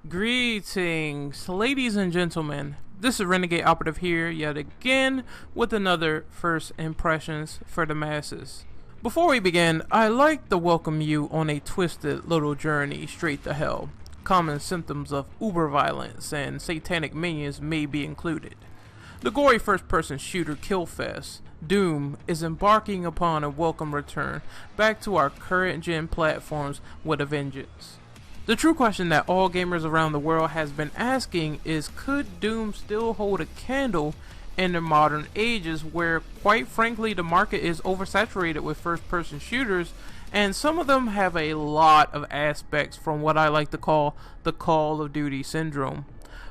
Greetings, ladies and gentlemen. This is Renegade Operative here yet again with another first impressions for the masses. Before we begin, I'd like to welcome you on a twisted little journey straight to hell. Common symptoms of uber violence and satanic minions may be included. The gory first-person shooter Killfest, Doom, is embarking upon a welcome return back to our current-gen platforms with a vengeance. The true question that all gamers around the world has been asking is, could Doom still hold a candle in the modern ages where, quite frankly, the market is oversaturated with first-person shooters, and some of them have a lot of aspects from what I like to call the Call of Duty syndrome.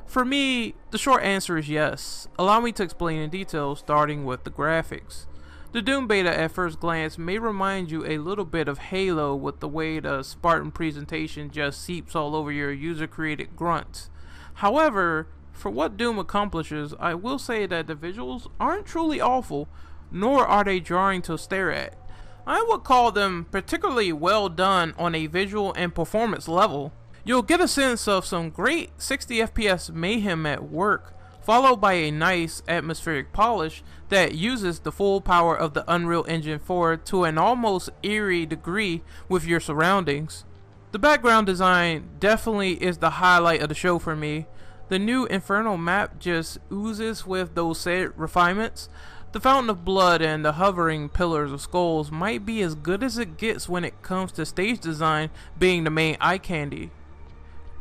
For me, the short answer is yes. Allow me to explain in detail, starting with the graphics. The Doom beta at first glance may remind you a little bit of Halo with the way the Spartan presentation just seeps all over your user-created grunts. However, for what Doom accomplishes, I will say that the visuals aren't truly awful, nor are they jarring to stare at. I would call them particularly well done on a visual and performance level. You'll get a sense of some great 60 FPS mayhem at work, followed by a nice atmospheric polish that uses the full power of the Unreal Engine 4 to an almost eerie degree with your surroundings. The background design definitely is the highlight of the show for me. The new Inferno map just oozes with those said refinements. The Fountain of Blood and the hovering Pillars of Skulls might be as good as it gets when it comes to stage design being the main eye candy.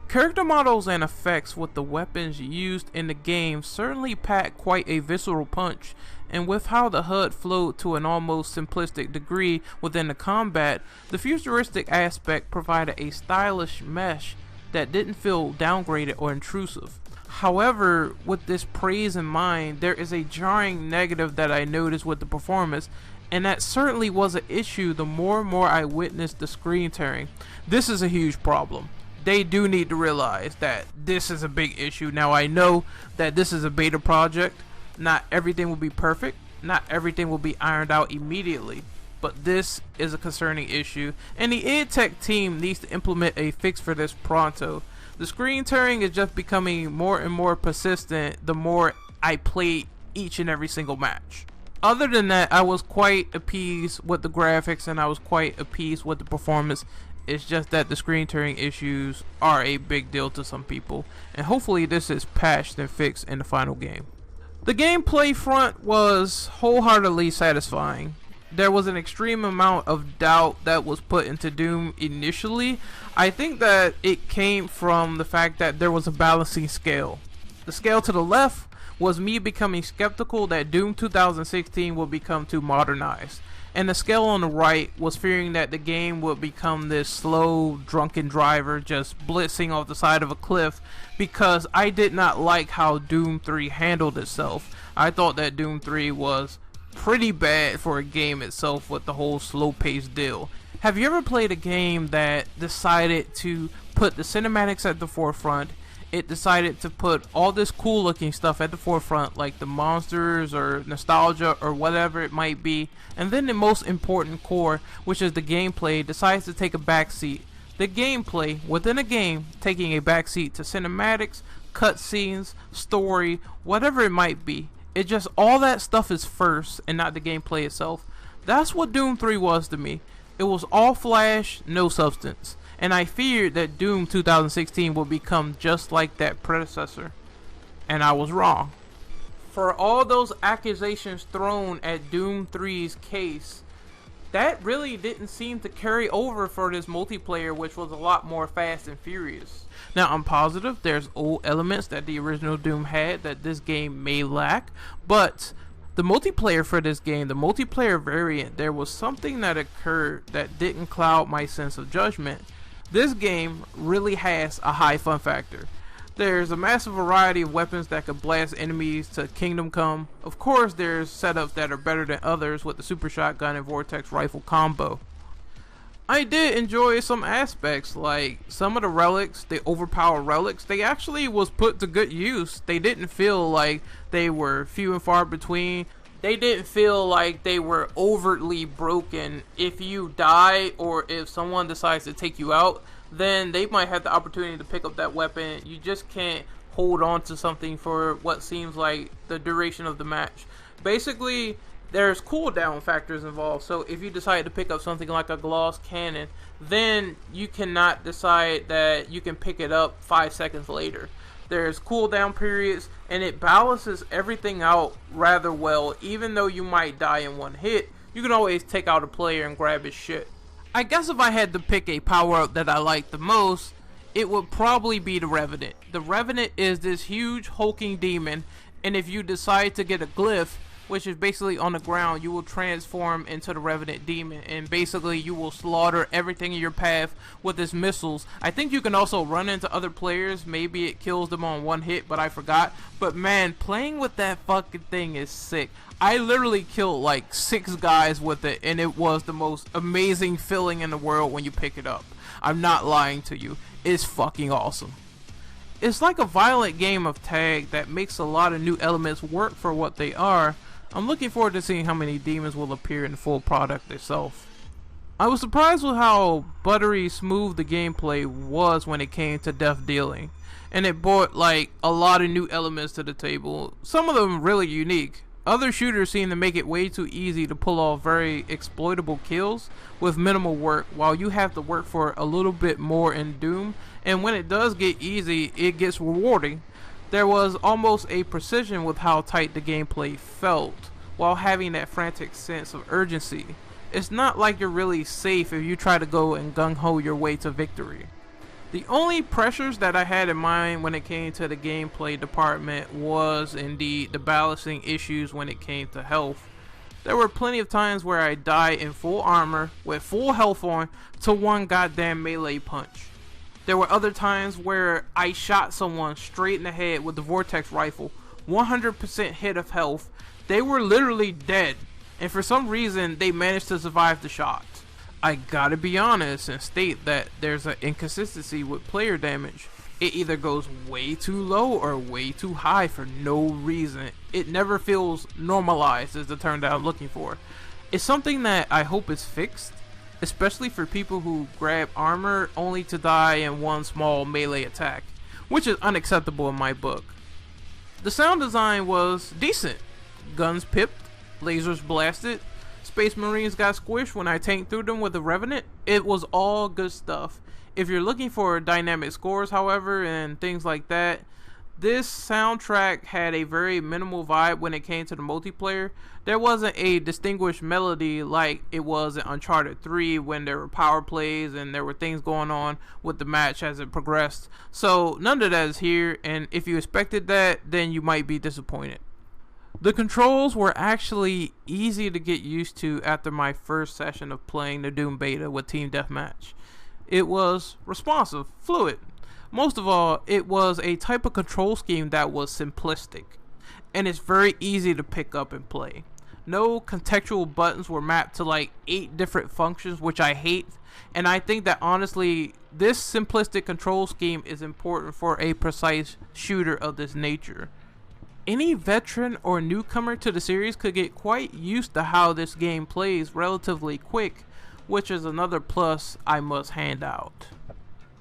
Character models and effects with the weapons used in the game certainly pack quite a visceral punch, and with how the HUD flowed to an almost simplistic degree within the combat, the futuristic aspect provided a stylish mesh that didn't feel downgraded or intrusive. However, with this praise in mind, there is a jarring negative that I noticed with the performance, and that certainly was an issue the more and more I witnessed the screen tearing. This is a huge problem. They do need to realize that this is a big issue. Now, I know that this is a beta project. Not everything will be perfect. Not everything will be ironed out immediately. But this is a concerning issue, and the id Tech team needs to implement a fix for this pronto. The screen tearing is just becoming more and more persistent the more I play each and every single match. Other than that, I was quite appeased with the graphics, and I was quite appeased with the performance. It's just that the screen tearing issues are a big deal to some people, and hopefully this is patched and fixed in the final game. The gameplay front was wholeheartedly satisfying. There was an extreme amount of doubt that was put into Doom initially. I think that it came from the fact that there was a balancing scale. The scale to the left was me becoming skeptical that Doom 2016 would become too modernized. And the scale on the right was fearing that the game would become this slow, drunken driver just blitzing off the side of a cliff, because I did not like how Doom 3 handled itself. I thought that Doom 3 was pretty bad for a game itself with the whole slow-paced deal. Have you ever played a game that decided to put the cinematics at the forefront? It decided to put all this cool looking stuff at the forefront, like the monsters or nostalgia or whatever it might be, and then the most important core, which is the gameplay, decides to take a backseat. The gameplay within a game taking a backseat to cinematics, cutscenes, story, whatever it might be. It just, all that stuff is first and not the gameplay itself. That's what Doom 3 was to me. It was all flash, no substance. And I feared that Doom 2016 would become just like that predecessor. And I was wrong. For all those accusations thrown at Doom 3's case, that really didn't seem to carry over for this multiplayer, which was a lot more fast and furious. Now, I'm positive there's old elements that the original Doom had that this game may lack, but the multiplayer for this game, the multiplayer variant, there was something that occurred that didn't cloud my sense of judgment. This game really has a high fun factor. There's a massive variety of weapons that could blast enemies to Kingdom Come. Of course, there's setups that are better than others with the Super Shotgun and Vortex Rifle combo. I did enjoy some aspects, like some of the relics, the overpowered relics, they actually was put to good use. They didn't feel like they were few and far between. They didn't feel like they were overtly broken. If you die or if someone decides to take you out, then they might have the opportunity to pick up that weapon. You just can't hold on to something for what seems like the duration of the match. Basically, there's cooldown factors involved. So if you decide to pick up something like a gloss cannon, then you cannot decide that you can pick it up 5 seconds later. There's cooldown periods, and it balances everything out rather well. Even though you might die in one hit, you can always take out a player and grab his shit. I guess if I had to pick a power-up that I like the most, it would probably be the Revenant. The Revenant is this huge hulking demon, and if you decide to get a glyph, which is basically on the ground, you will transform into the Revenant demon, and basically you will slaughter everything in your path with his missiles. I think you can also run into other players. Maybe it kills them on one hit, but I forgot. But man, playing with that fucking thing is sick. I literally killed like 6 guys with it, and it was the most amazing feeling in the world when you pick it up. I'm not lying to you. It's fucking awesome. It's like a violent game of tag that makes a lot of new elements work for what they are. I'm looking forward to seeing how many demons will appear in the full product itself. I was surprised with how buttery smooth the gameplay was when it came to death dealing, and it brought like a lot of new elements to the table, some of them really unique. Other shooters seem to make it way too easy to pull off very exploitable kills with minimal work, while you have to work for a little bit more in Doom, and when it does get easy, it gets rewarding. There was almost a precision with how tight the gameplay felt, while having that frantic sense of urgency. It's not like you're really safe if you try to go and gung-ho your way to victory. The only pressures that I had in mind when it came to the gameplay department was indeed the balancing issues when it came to health. There were plenty of times where I died in full armor with full health on to one goddamn melee punch. There were other times where I shot someone straight in the head with the Vortex rifle, 100% hit of health. They were literally dead, and for some reason they managed to survive the shot. I gotta be honest and state that there's an inconsistency with player damage. It either goes way too low or way too high for no reason. It never feels normalized is the term that I'm looking for. It's something that I hope is fixed, especially for people who grab armor only to die in one small melee attack, which is unacceptable in my book. The sound design was decent. Guns pipped, lasers blasted, Space Marines got squished when I tanked through them with the Revenant. It was all good stuff. If you're looking for dynamic scores, however, and things like that, this soundtrack had a very minimal vibe when it came to the multiplayer. There wasn't a distinguished melody like it was in Uncharted 3 when there were power plays and there were things going on with the match as it progressed. So none of that is here, and if you expected that, then you might be disappointed. The controls were actually easy to get used to after my first session of playing the Doom Beta with Team Deathmatch. It was responsive, fluid. Most of all, it was a type of control scheme that was simplistic, and it's very easy to pick up and play. No contextual buttons were mapped to like 8 different functions, which I hate, and I think that honestly, this simplistic control scheme is important for a precise shooter of this nature. Any veteran or newcomer to the series could get quite used to how this game plays relatively quick, which is another plus I must hand out.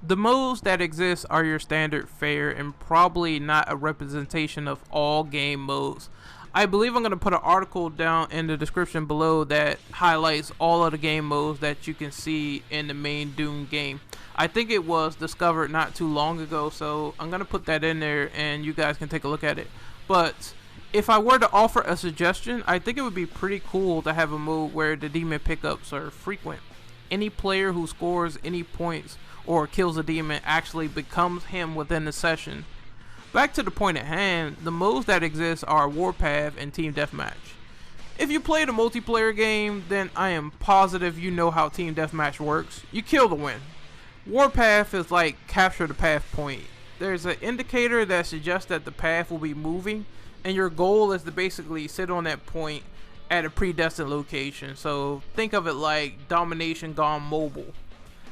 The modes that exist are your standard fare and probably not a representation of all game modes. I believe I'm going to put an article down in the description below that highlights all of the game modes that you can see in the main Doom game. I think it was discovered not too long ago, so I'm going to put that in there and you guys can take a look at it. But if I were to offer a suggestion, I think it would be pretty cool to have a mode where the demon pickups are frequent. Any player who scores any points or kills a demon actually becomes him within the session. Back to the point at hand, the modes that exist are Warpath and Team Deathmatch. If you play the multiplayer game, then I am positive you know how Team Deathmatch works. You kill to win. Warpath is like capture the path point. There's an indicator that suggests that the path will be moving, and your goal is to basically sit on that point at a predestined location. So think of it like Domination Gone Mobile.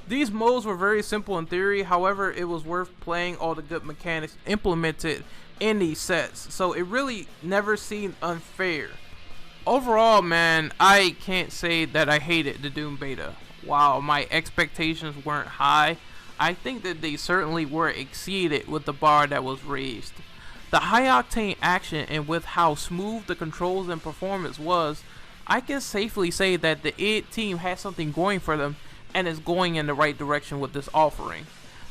These modes were very simple in theory, however it was worth playing all the good mechanics implemented in these sets, so it really never seemed unfair. Overall, man, I can't say that I hated the Doom Beta. While my expectations weren't high, I think that they certainly were exceeded with the bar that was raised. The high octane action and with how smooth the controls and performance was, I can safely say that the id team has something going for them and is going in the right direction with this offering.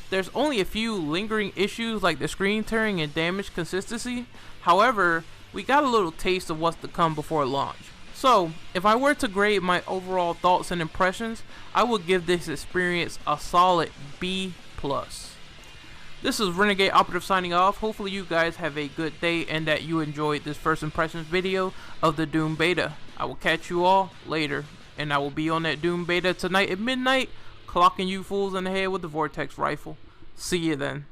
There's only a few lingering issues like the screen tearing and damage consistency. However, we got a little taste of what's to come before launch. So, if I were to grade my overall thoughts and impressions, I would give this experience a solid B+. This is Renegade Operative signing off. Hopefully you guys have a good day and that you enjoyed this first impressions video of the Doom Beta. I will catch you all later, and I will be on that Doom Beta tonight at midnight, clocking you fools in the head with the Vortex rifle. See you then.